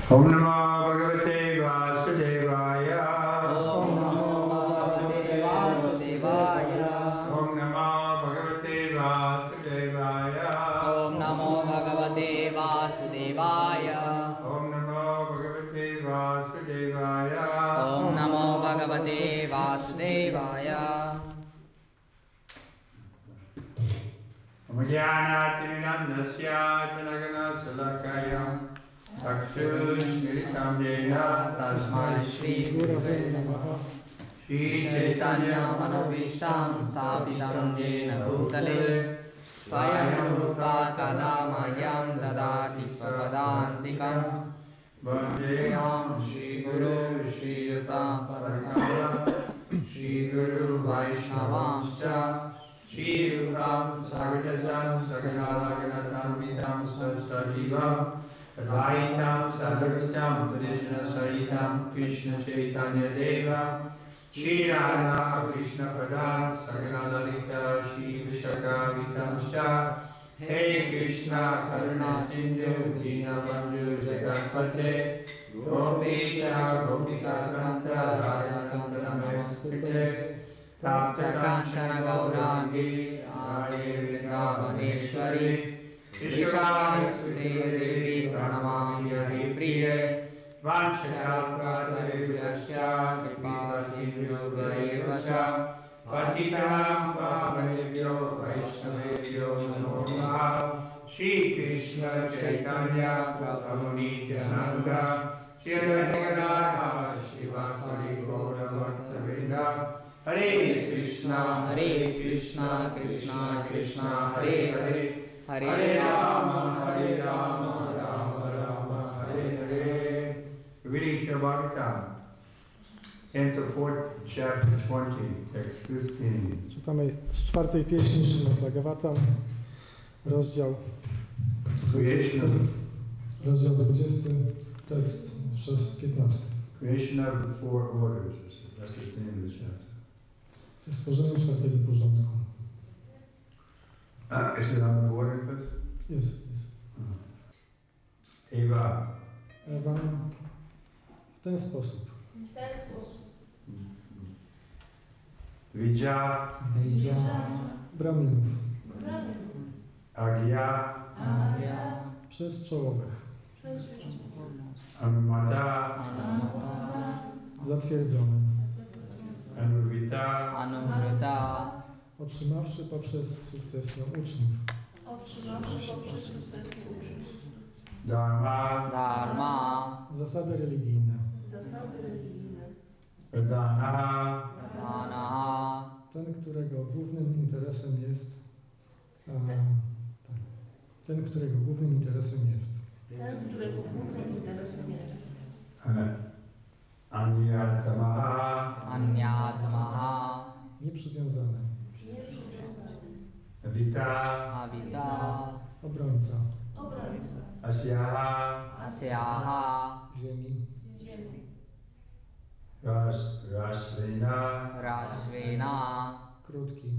Om Namo Bhagavate Vasudevaya. Om Namo Bhagavate Vasudevaya. Om Namo Bhagavate Vasudevaya. Om Namo Bhagavate Vasudevaya. Om Namo Bhagavate Vasudevaya. Om Namo Bhagavate Vasudevaya. Amagyanatiminandasya janagana salakayam Chakshusmiritam jena tasmai Shri Gurave Namaha. Shri Chaitanya Manobishtam Sthapitam Jena Bhutale Swayam Rupa Kadamayam Dadati Svapadantikam Vandeham Shri Guru Shri Yuta Parakama Shri Guru Vaishnavamscha Shri Rupam Sagadatam Saganalaganatam Vitam Sastajivam Advaitam Sadhuritam Krishna Saitam Krishna Chaitanya Deva Shri Radha Krishna Padan Saganalalita Shri Vishaka Vitamscha Hey Krishna Karuna Sindhu Dinabandhu Jagatpate Gopesha Gopika Kanta Radha Kanta Namastute Tapta Kanchana Gaurangi Radhe Vrindavaneshwari Vishwani Sute Devi Pranamami Hari Priye Vanchakalpataribhyasya Kripasindhu Vaivasya Patitanam Pavanebhyo Vaishnavebhyo Namo Namaha. Shri Krishna Chaitanya Prabhu Nityananda Shri Advaita Gadadhara Srivasadi Gaura Bhaktavrinda. Hare Krishna Krishna Krishna Hare Hare Hare Rama Rama Rama Hare Hare. Reading Srimad Bhagavatam, Canto 4, Chapter 20, Text 15. Czytamy z czwartej pieśni Srimad Bhagavatam, rozdział 20, tekst przez 15. Creation of the Four Orders, that's the name of the chapter. Stworzenie czwartego porządku. Is it on the board? Jest. Eva. Ewa w ten sposób. Vija. Brahminów. Agya. Przez czołowych. Anumata. Zatwierdzony. Anuvita. Otrzymawszy poprzez sukcesję uczniów. Dharma. Zasady religijne. Pradhanaha. Ten, którego głównym interesem jest Anyatamaha. Nieprzywiązany. Avita. Obrońca. Asyaha. Ziemi. Rasvina. Krótki.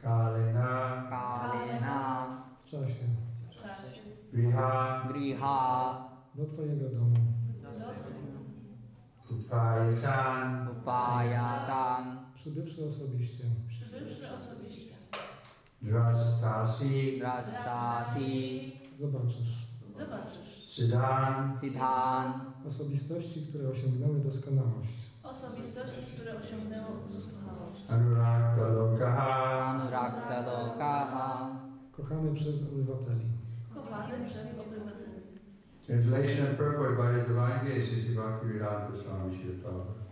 Kalina. W czasie. Griha. Do twojego domu. Upayatan. Przybywszy osobiście. Drastasi. Zobaczysz. Siddhan. Osobistości, które osiągnęły doskonałość. Anuragta Lokaha. Kochany przez obywateli. Translation and purport by His Divine Grace, Sri Bhaktivedanta Swami Srila Prabhupada.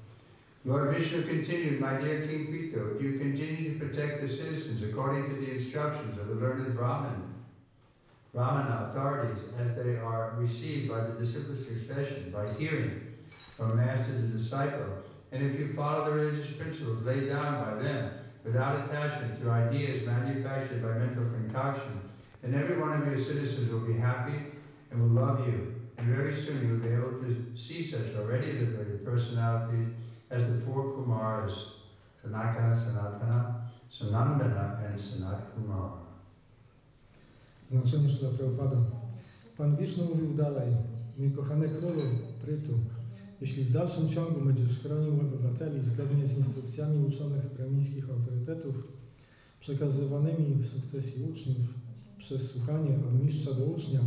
Lord Vishnu continued, my dear King Pito, if you continue to protect the citizens according to the instructions of the learned Brahmana authorities as they are received by the disciplic succession, by hearing from master to disciple, and if you follow the religious principles laid down by them without attachment to ideas manufactured by mental concoction, then every one of your citizens will be happy and will love you, and very soon you will be able to see such already liberated personalities as the four Kumars, Sanakana, Sanatana, Sanandana, and Sanat Kumar. Znaczenie Srila Prabhupada. Pan Wisznu mówił dalej. mój kochany królu Prytu, jeśli w dalszym ciągu będziesz chronił obywateli zgodnie z instrukcjami uczonych brahmińskich autorytetów, przekazywanymi w sukcesji uczniów przez słuchanie od mistrza do ucznia,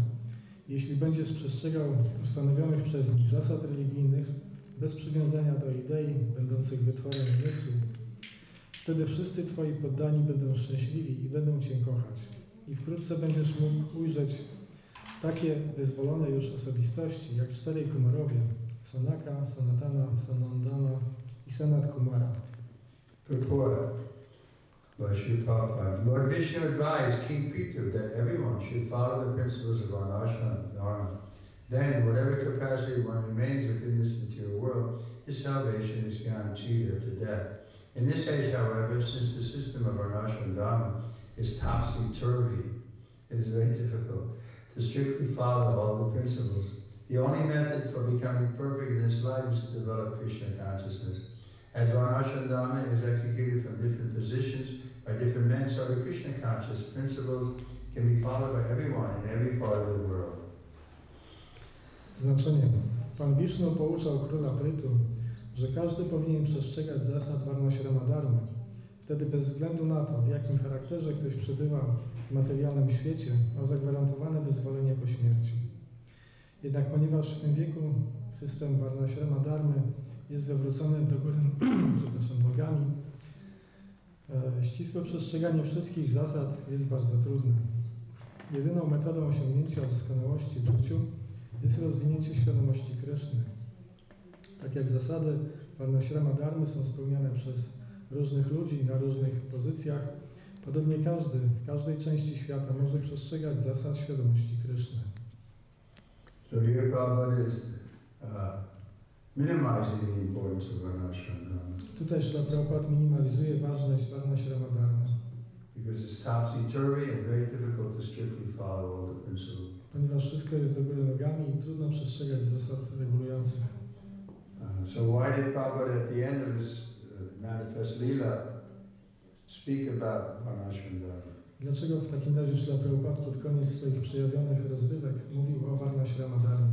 jeśli będziesz przestrzegał ustanowionych przez nich zasad religijnych bez przywiązania do idei będących wytworem umysłu, wtedy wszyscy Twoi poddani będą szczęśliwi i będą Cię kochać. I wkrótce będziesz mógł ujrzeć takie wyzwolone już osobistości, jak 4 Kumarowie, Sanaka, Sanatana, Sanandana i Sanat Kumara. Purport by Srila Prabhupada. Lord Vishnu advised King Pitu that everyone should follow the principles of Varnaśrama Dharma. Then, in whatever capacity one remains within this material world, his salvation is guaranteed after death. In this age, however, since the system of Varnaśrama Dharma is topsy-turvy, it is very difficult to strictly follow all the principles. The only method for becoming perfect in this life is to develop Krishna consciousness. As Varnaśrama Dharma is executed from different positions by different men, so the Krishna conscious principles can be followed by everyone in every part of the world. Znaczenie. Pan Wisznu pouczał króla Prytu, że każdy powinien przestrzegać zasad Varnaśrama Dharmy. Wtedy bez względu na to, w jakim charakterze ktoś przebywa w materialnym świecie, ma zagwarantowane wyzwolenie po śmierci. Jednak ponieważ w tym wieku system Varnaśrama Dharmy jest wywrócony do góry nogami, ścisłe przestrzeganie wszystkich zasad jest bardzo trudne. Jedyną metodą osiągnięcia doskonałości w życiu jest rozwinięcie świadomości Kryszny. Tak jak zasady Varnaśrama Dharmy są spełniane przez różnych ludzi na różnych pozycjach, podobnie każdy w każdej części świata może przestrzegać zasad świadomości Kryszny. So here Prabhupada is minimizing the importance of Varnaśrama Dharma. Tutaj Śrila Prabhupada minimalizuje ważność Varnaśrama Dharmy. Because it's topsy-turvy and very difficult to strictly follow all the principles. Ponieważ wszystko jest do góry nogami i trudno przestrzegać zasad regulujących. So why did Prabhupada at the end of his manifest lila speak about Varnaśrama Dharma? Dlaczego w takim razie Śrila Prabhupada pod koniec swoich przejawionych rozrywek mówił o Varnaśrama Dharmie?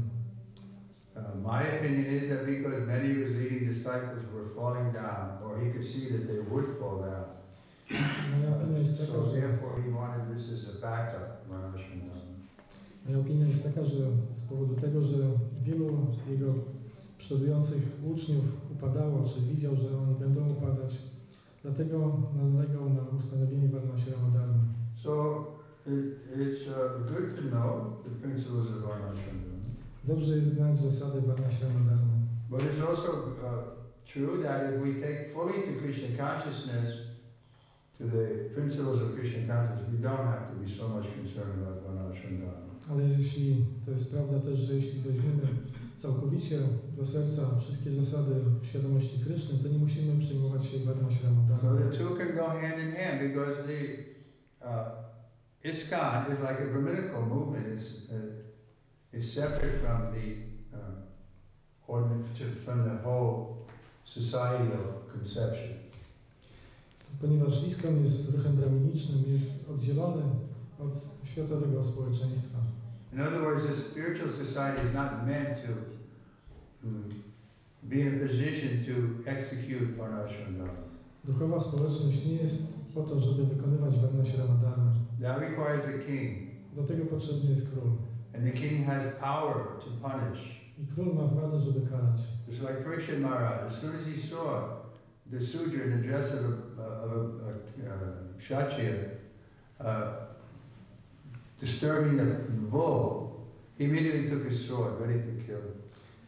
My opinion is that because many of his leading disciples were falling down, or he could see that they would fall down, so therefore he wanted this as a backup, Varnaśrama Dharma. Moja opinia jest taka, że z powodu tego, że wielu jego przodujących uczniów upadało, czy widział, że oni będą upadać, dlatego nalegał na ustanowienie Varnaśrama Dharmy. So it's good to know the principles of Varnaśrama Dharma. Dobrze jest znać zasady Varnaśrama Dharmy. But it's also true that if we take fully to Krishna consciousness, to the principles of Krishna consciousness, we don't have to be so much concerned about Varnaśrama Dharma. Ale jeśli to jest prawda też, że jeśli weźmiemy całkowicie do serca wszystkie zasady świadomości Kryszny, to nie musimy przejmować się Varnaśrama Dharmy. So the two can go hand in hand because the ISKCON is like a Brahminical movement. It's separate from the whole societal conception. Ponieważ ISKCON jest ruchem brahminicznym, jest oddzielony od światowego społeczeństwa. In other words, the spiritual society is not meant to be in a position to execute Varnaśrama Dharma. Duchowa społeczność nie jest po to, żeby wykonywać Varnaśrama Dharmy. That requires a king. Do tego potrzebny jest król. And the king has power to punish. I król ma władzę, żeby karać. It's like Kryszna Maharaj. As soon as he saw the sudra in the dress of a kshatriya disturbing the bull, he immediately took his sword, ready to kill him.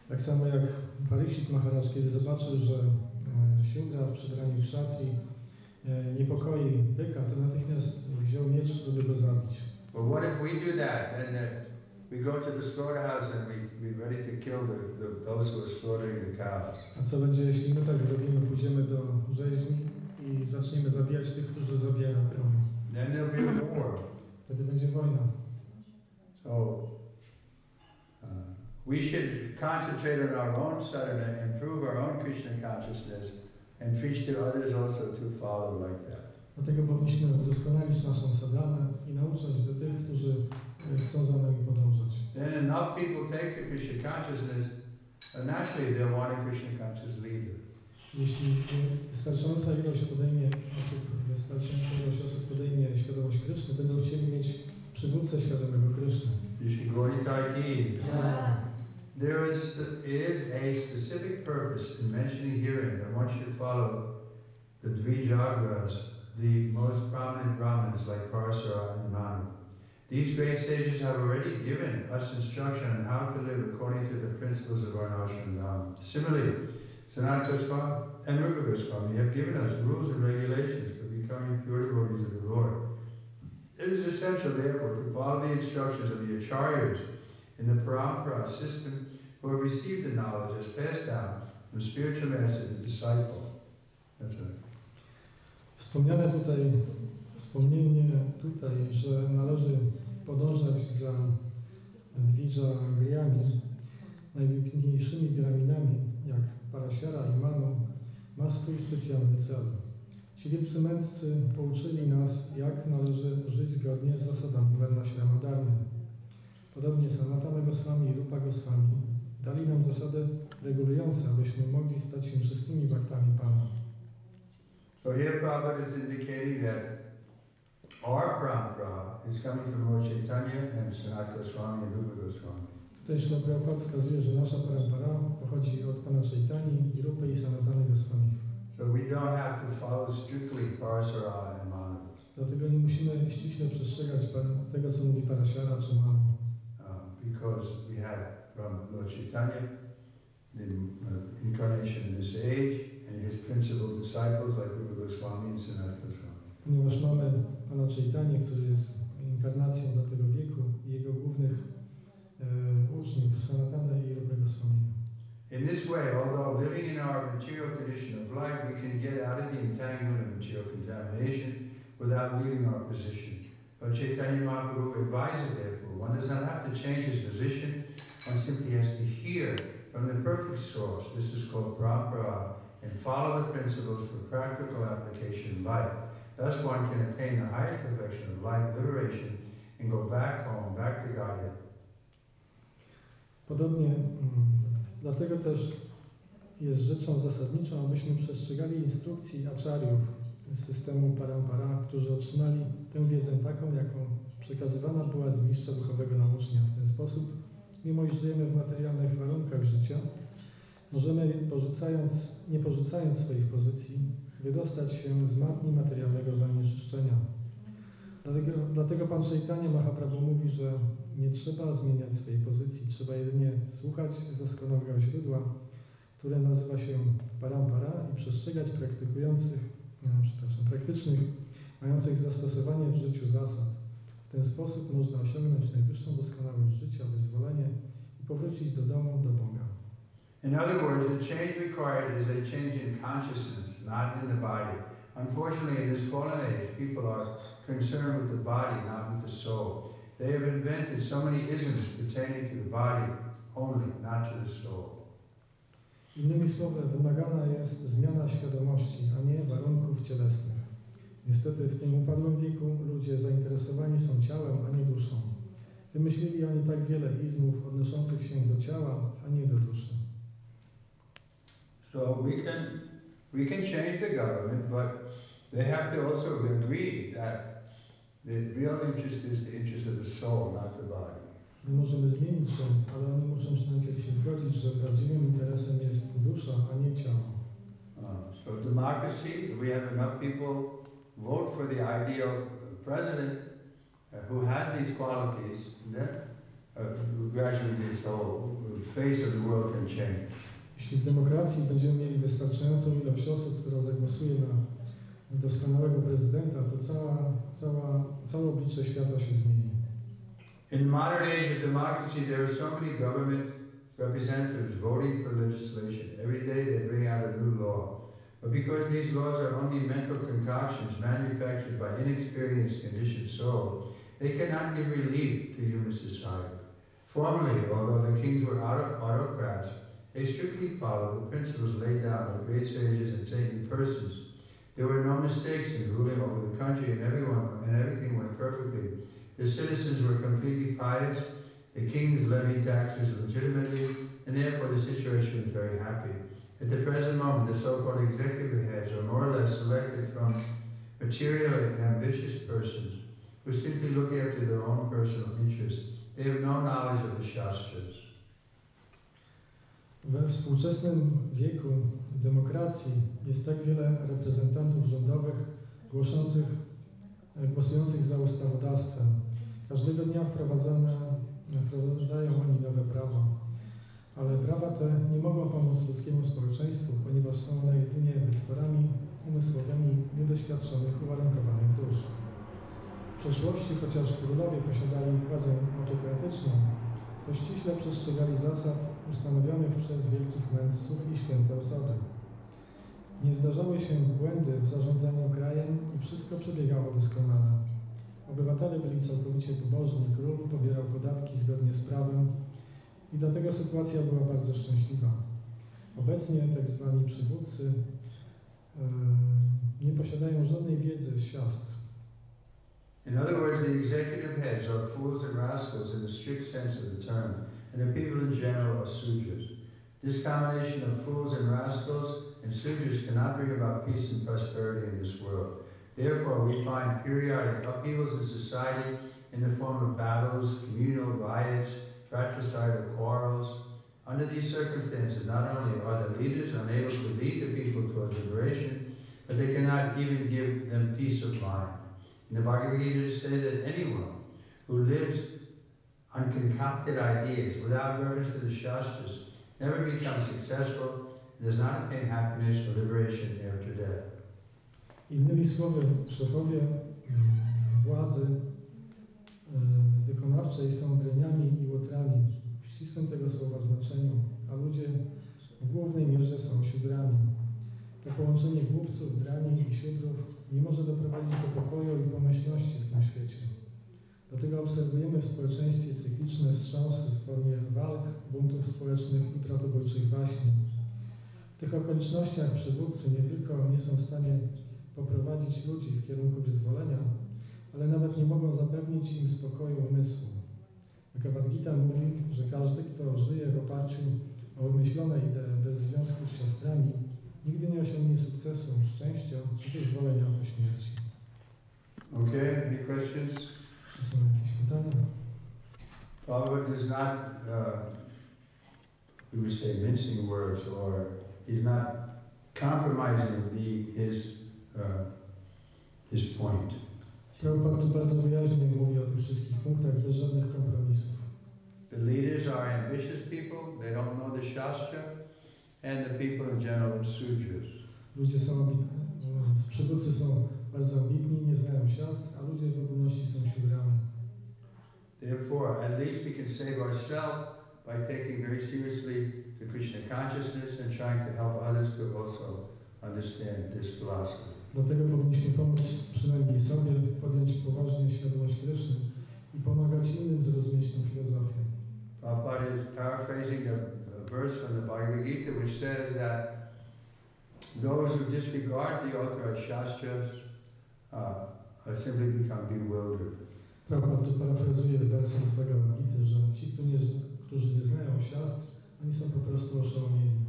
Tak samo jak Pariksit Maharaj, kiedy zobaczył, że Siudra w przebraniu kshatri niepokoi byka, to natychmiast wziął miecz, żeby go zabić. But what if we do that? Then we go to the slaughterhouse and we ready to kill those who are slaughtering the cows. A co będzie, jeśli my tak zrobimy? Pójdziemy do rzeźni i zaczniemy zabijać tych, którzy zabijają krowy. Then there'll be a war. Wtedy będzie wojna. So we should concentrate on our own sadhana, improve our own Krishna consciousness, and preach to others also to follow like that. Dlatego powinniśmy udoskonalić naszą sadhanę i nauczać do tych, którzy chcą za nami podążać. then enough people take to Krishna consciousness, naturally they'll want a Krishna conscious leader. Jeśli wystarczająca ilość osób podejmie świadomość Kryszny, będą chcieli mieć przywódcę świadomego Kryszny. There is a specific purpose in mentioning herein that one should follow the Dvijagras, the most prominent Brahmins like Parasara and Manu. These great sages have already given us instruction on how to live according to the principles of Varnaśrama and Dharma. Similarly, Sanatana Goswami and Rupa Goswami have given us rules and regulations for becoming pure devotees of the Lord. It is essential, therefore, to follow the instructions of the Acharyas in the Parampara system who have received the knowledge as passed down from spiritual master to disciple. That's it. Wspomnienie tutaj, że należy podążać za Dvijagriami, najwybitniejszymi Brahminami, jak Parashara i Manu, ma swój specjalny cel. Ci wielcy mędrcy pouczyli nas, jak należy żyć zgodnie z zasadami Varnaśrama Dharmy. Podobnie Sanatana Goswami i Rupa Goswami dali nam zasady regulujące, abyśmy mogli stać się wszystkimi baktami Pana. So here Prabhupada is indicating that our parampara is coming from Lord Chaitanya and Sanatana Goswami and Rupa Goswami. Tutaj Śrīla Prabhupada wskazuje, że nasza parampara pochodzi od Pana Chaitani i Rupy i Sanatany Goswami. So we don't have to follow strictly Parasara and Manu. Dlatego nie musimy ściśle przestrzegać tego, co mówi Parashara czy Manu. Because we have from Lord Chaitanya the incarnation in this age and his principal disciples like Rupa Goswami and Sanatana Goswami. Ponieważ mamy Pana Chaitanya, który jest inkarnacją dla tego wieku i jego głównych uczniów, Sanatana i Rupa Goswami. In this way, although living in our material condition of life, we can get out of the entanglement of material contamination without leaving our position. But Chaitanya Mahaprabhu advises, therefore, one does not have to change his position, one simply has to hear from the perfect source. This is called parampara, and follow the principles for practical application in life. Thus one can attain the highest perfection of life, liberation, and go back home, back to Godhead. Podobnie, dlatego też jest rzeczą zasadniczą, abyśmy przestrzegali instrukcji acharyów z systemu parampara, którzy otrzymali tę wiedzę taką, jaką przekazywana była z mistrza duchowego na ucznia. W ten sposób, mimo iż żyjemy w materialnych warunkach życia, możemy, nie porzucając swoich pozycji, wydostać się z matni materialnego zanieczyszczenia. Dlatego Pan Chaitanya Mahaprabhu mówi, że nie trzeba zmieniać swojej pozycji, trzeba jedynie słuchać doskonałego źródła, które nazywa się parampara i przestrzegać praktycznych, mających zastosowanie w życiu zasad. W ten sposób można osiągnąć najwyższą doskonałość życia, wyzwolenie i powrócić do domu, do Boga. In other words, the change required is a change in consciousness, not in the body. Unfortunately, in this fallen age, people are concerned with the body, not with the soul. They have invented so many isms pertaining to the body only, not to the soul. Innymi słowy, wymagana jest zmiana świadomości, a nie warunków cielesnych. Niestety w tym upadłym wieku ludzie zainteresowani są ciałem, a nie duszą. Wymyślili oni tak wiele izmów odnoszących się do ciała, a nie do duszy. So we can change the government, but they have to also agree that the real interest is the interest of the soul, not the body. My możemy zmienić rząd, ale oni muszą najpierw się zgodzić, że prawdziwym interesem jest dusza, a nie ciało. So democracy, we have enough people vote for the ideal president who has these qualities, then gradually this whole face of the world can change. Jeśli w demokracji będziemy mieli wystarczającą ilość osób, która zagłosuje na doskonałego prezydenta, to całe oblicze świata się zmieni. In modern age of democracy, there are so many government representatives voting for legislation. Every day they bring out a new law. But because these laws are only mental concoctions manufactured by inexperienced, conditioned soul, they cannot give relief to human society. Formerly, although the kings were autocrats, they strictly followed the principles laid down by great sages and saintly persons. There were no mistakes in ruling over the country, and everything went perfectly. The citizens were completely pious, The kings levy taxes legitimately, and therefore the situation is very happy. At the present moment, the so-called executive heads are more or less selected from materially ambitious persons who simply look after their own personal interests. They have no knowledge of the Shastras. We współczesnym wieku demokracji jest tak wiele reprezentantów rządowych głosujących za ustawodawstwem. Każdego dnia wprowadzają oni nowe prawa, ale prawa te nie mogą pomóc ludzkiemu społeczeństwu, ponieważ są one jedynie wytworami umysłowymi niedoświadczonych, uwarunkowanych dusz. W przeszłości, chociaż królowie posiadali władzę autokratyczną, to ściśle przestrzegali zasad ustanowionych przez wielkich mędrców i święte osoby. Nie zdarzały się błędy w zarządzaniu krajem i wszystko przebiegało doskonale. Obywatele byli całkowicie pobożni, król pobierał podatki zgodnie z prawem i dlatego sytuacja była bardzo szczęśliwa. Obecnie tak zwani przywódcy nie posiadają żadnej wiedzy z siastr. In other words, the executive heads are fools and rascals in the strict sense of the term, and the people in general are sudras. This combination of fools and rascals and sudras cannot bring about peace and prosperity in this world. Therefore, we find periodic upheavals in society in the form of battles, communal riots, fratricidal quarrels. Under these circumstances, not only are the leaders unable to lead the people towards liberation, but they cannot even give them peace of mind. In the Bhagavad Gita, it is said that anyone who lives on concocted ideas without reference to the Shastras never becomes successful and does not attain happiness or liberation after death. Innymi słowy, szefowie władzy wykonawczej są dreniami i łotrami w ścisłym tego słowa znaczeniu, a ludzie w głównej mierze są siódrami. To połączenie głupców, drani i siódrów nie może doprowadzić do pokoju i pomyślności w tym świecie. Dlatego obserwujemy w społeczeństwie cykliczne wstrząsy w formie walk, buntów społecznych i bratobójczych waśni. W tych okolicznościach przywódcy nie tylko nie są w stanie poprowadzić ludzi w kierunku wyzwolenia, ale nawet nie mogą zapewnić im spokoju umysłu. Bhagavad Gita mówi, że każdy, kto żyje w oparciu o wymyślone idee bez związku z siostrami, nigdy nie osiągnie sukcesu, szczęścia czy wyzwolenia po śmierci. Okay, any questions? Czy są jakieś pytania? Prabhupada does not, we would say, mincing words, or he's not compromising his point. Prabhupada tu bardzo wyraźnie mówi o tych wszystkich punktach bez żadnych kompromisów. The leaders are ambitious people, they don't know the Shastra, and the people in general are sudras. Ludzie są przywódcy są bardzo ambitni, nie znają siastr, a ludzie w ogólności są siódrami. Therefore, at least we can save ourselves by taking very seriously the Krishna consciousness and trying to help others to also understand this philosophy. Dlatego powinniśmy pomóc przynajmniej sobie podjąć poważnie świadomość Kryszny i pomagać innym zrozumieć tę filozofię. Prabhupada is paraphrasing a verse from the Bhagavad Gita which says that those who disregard the authorized shastras simply become bewildered. Prabhupada tu parafrazuje werset z Bhagavad Gity, że ci, którzy nie znają siastr, oni są po prostu oszołomieni.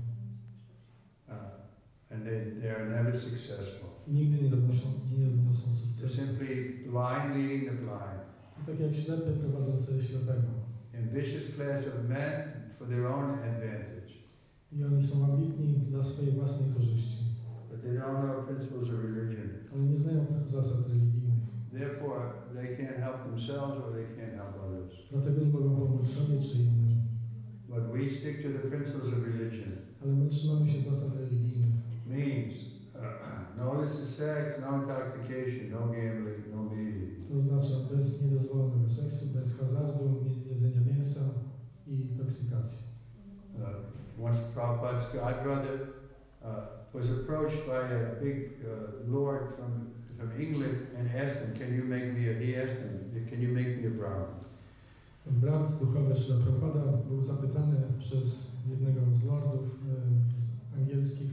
And they are never successful. I nigdy nie odniosą They're sukcesu. simply blind leading the blind. I tak jak ślepy prowadzący ślepego. Ambitious class of men for their own advantage. I oni są ambitni dla swojej własnej korzyści. But they don't know principles of religion. Ale nie znają zasad religijnych. Therefore, they can't help themselves or they can't help others. Dlatego nie mogą pomóc sobie czy innym. But we stick to the principles of religion. Ale my trzymamy się zasad religijnych. Means no illicit sex, no intoxication, no gambling, no meeting. To oznacza bez niedozwolonego seksu, bez hazardu, jedzenia mięsa i toksykacji. Once Prabhupada's godbrother was approached by a big lord from England and asked him, can you make me a Brahmin? Brat duchowy Srila Prabhupada był zapytany przez jednego z lordów angielskich,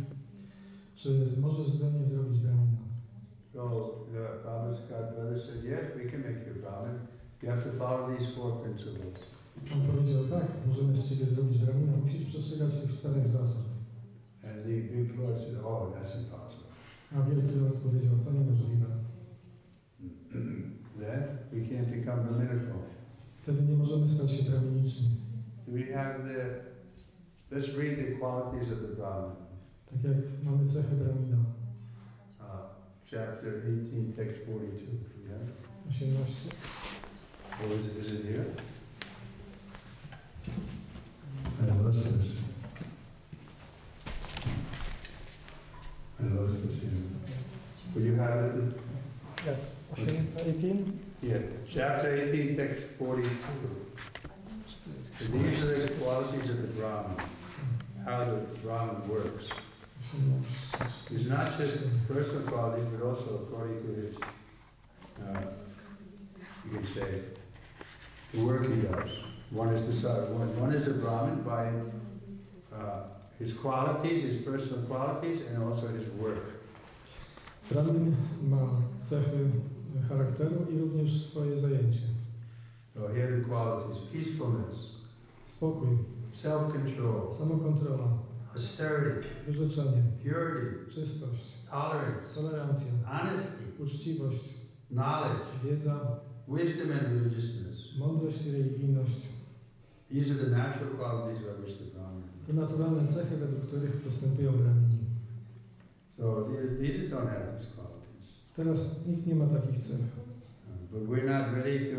czy możesz ze mnie zrobić Brahmina? So Prabhupada's godbrother said, yes, we can make you a Brahmin. You have to follow these four principles. On powiedział, tak, możemy z ciebie zrobić Brahmina, musisz przestrzegać tych 4 zasad. And the big Lord said, oh, that's impossible. A wielki Lord powiedział, to niemożliwe. Then we can't become Brahminical. Wtedy nie możemy stać się brahminiczni. We have let's read the qualities of the Brahman. Tak jak mamy cechy Brahmina. Chapter 18, text 42. Yeah? 18. Or is it here? I lost this. Here. Will you have it? Yeah. 18? Yeah. Chapter 18, text 42. So these are the qualities of the Brahman. How the Brahman works. It's not just personal qualities, but also according to his, you can say, the work he does. One is a Brahmin by his qualities, his personal qualities, and also his work. Brahmin ma cechy charakteru i również swoje zajęcie. So here are the qualities: peacefulness, Spokój, self-control, samokontrola, austerity, wyrzeczenie, purity, czystość, tolerance, tolerancja, honesty, uczciwość, knowledge, wiedza, wisdom and religiousness. mądrość i religijność. These are the natural qualities by which the Brahman. To naturalne cechy, według których postępują Brahmini. So these don't have these qualities. Teraz nikt nie ma takich cech. But we're not ready to,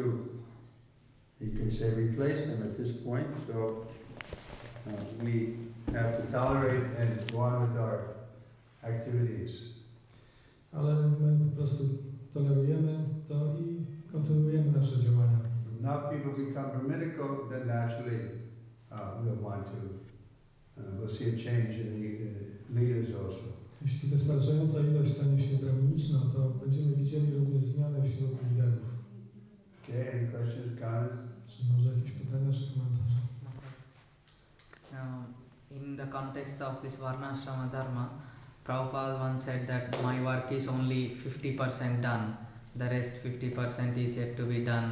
you can say, replace them at this point. So we have to tolerate and go on with our activities. Ale my po prostu tolerujemy to i kontynuujemy nasze działania. Now people become Brahminical, then naturally we'll want to, we'll see a change in the leaders also. Jeśli wystarczająca ilość stanie się brahminiczna, to będziemy widzieli również zmiany wśród liderów. Okay, any questions, comments? Czy może jakieś pytania czy komentarze? In the context of this Varnaśrama Dharma, Prabhupada once said that my work is only 50% done. The rest 50% is yet to be done,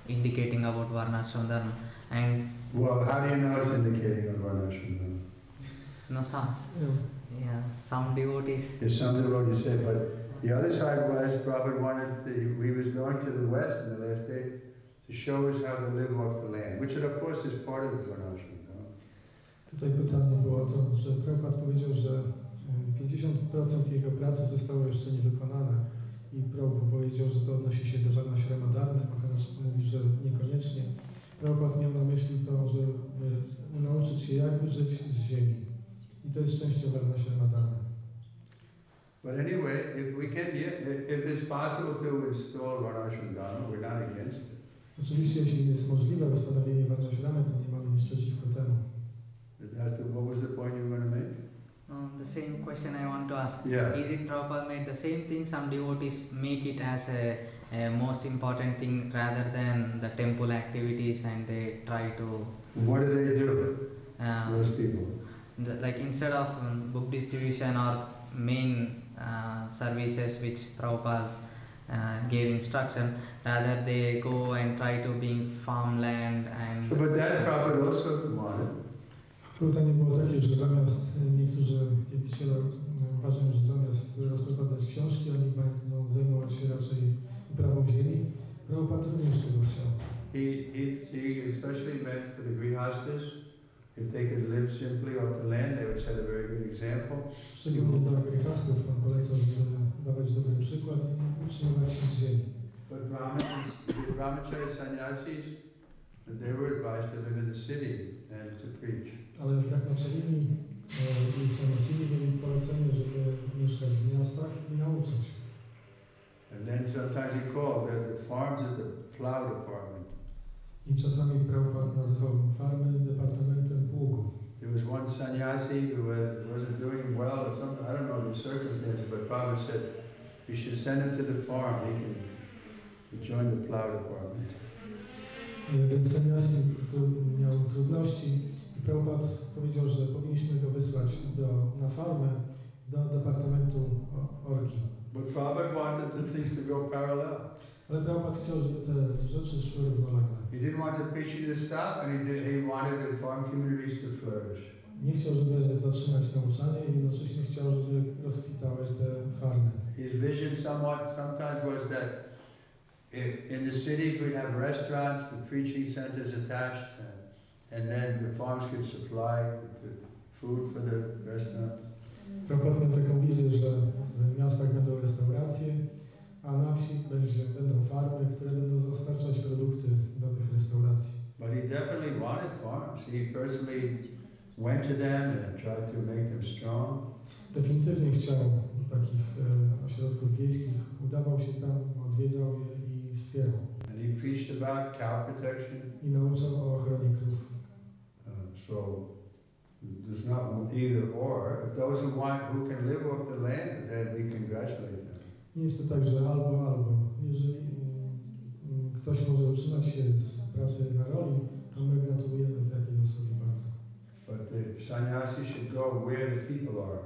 indicating about Varnaśrama Dharma. And well, how do you know it's indicating on Varnaśrama Dharma? No sense. Yeah, some devotees. There's some devotees say, but the other side was Prabhupada wanted we was going to the West in the last day to show us how to live off the land, which of course is part of the Varnaśrama. Tutaj pytanie było o to, że Prabhupada powiedział, że 50% jego pracy zostało jeszcze niewykonane i Prabhupada powiedział, że to odnosi się do Varnaśrama Dharmy, Maharaj mówi, że niekoniecznie. Prabhupada miał na myśli to, żeby nauczyć się jak żyć z ziemi. I to jest częścią Varnaśrama Dharmy. But anyway, if it's possible to install Varnaśrama Dharma, we're not against it. Oczywiście, jeśli jest możliwe ustanowienie Varnaśramy, to nie mamy nic przeciwko temu. What was the point you were going to make? The same question I want to ask. Yeah. Is it Prabhupada made the same thing? Some devotees make it as a most important thing rather than the temple activities, and they try to. What do they do? Those people. Like instead of book distribution or main services which Prabhupada gave instruction, rather they go and try to be farmland and. But that Prabhupada also wanted. Pytanie było takie, że zamiast niektórzy wielbiciele uważają, że zamiast rozprowadzać książki, oni będą zajmować się raczej uprawą ziemi. Prabhupada również tego chciał. He especially meant for the grihastas, if they could live simply off the land, they would set a very good example. Szczególnie dla grihastów pan polecał, żeby dawać dobry przykład i utrzymywać się z ziemi. But the brahmachari sannyasis, they were advised to live in the city and to preach. Ale brahmacharini i sannyasini mieli polecenie, żeby mieszkać w miastach i nauczać. And then sometimes he called the farms at the plow department. I czasami Prabhupada nazywał farmy departamentem pługu. There was one sannyasi who wasn't doing well or something, I don't know the circumstances, but Prabhupada said you should send him to the farm, he can join the plow department. Więc sannyasi miał trudności i Prabhupada powiedział, że powinniśmy go wysłać na farmę, do departamentu orki. But Prabhupada wanted the things to go parallel. Ale Prabhupada chciał, żeby te rzeczy szły równolegle. He didn't want the preaching to stop, and he wanted the farm communities to flourish. Nie chciał, żeby zatrzymać nauczanie i jednocześnie chciał, żeby rozkwitały te farmy. His vision sometimes was that in the cities we'd have restaurants with preaching centers attached, and then the farms could supply the food for the restaurant. Prabhupada miał taką wizję, że w miastach będą restauracje, a na wsi będą farmy, które będą dostarczać produkty do tych restauracji. But he definitely wanted farms. He personally went to them and tried to make them strong. Definitywnie chciał takich ośrodków wiejskich, udawał się tam, odwiedzał je i wspierał. And he preached about cow protection. I nauczał o ochronie krów. So there's not either or. If those who can live off the land, then we congratulate them. Nie jest to tak, że albo. Jeżeli ktoś może utrzymać się z pracy na roli, to my gratulujemy takiej osobie bardzo. But the sannyasi should go where the people are.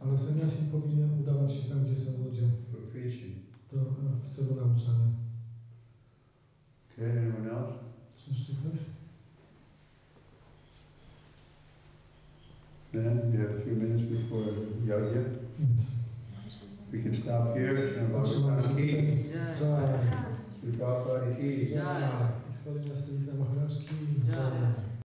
Ale sannyasi powinien udawać się tam, gdzie są ludzie. For preaching. W celu nauczania. Okay, anyone else? Jeszcze ktoś? Then we have a few minutes before yajna. Yes. We can stop here. Zatrzymamy się tutaj. Jai. Prabhupada ki. Jai. Składam na Trivikrama Maharaj ki. Jai.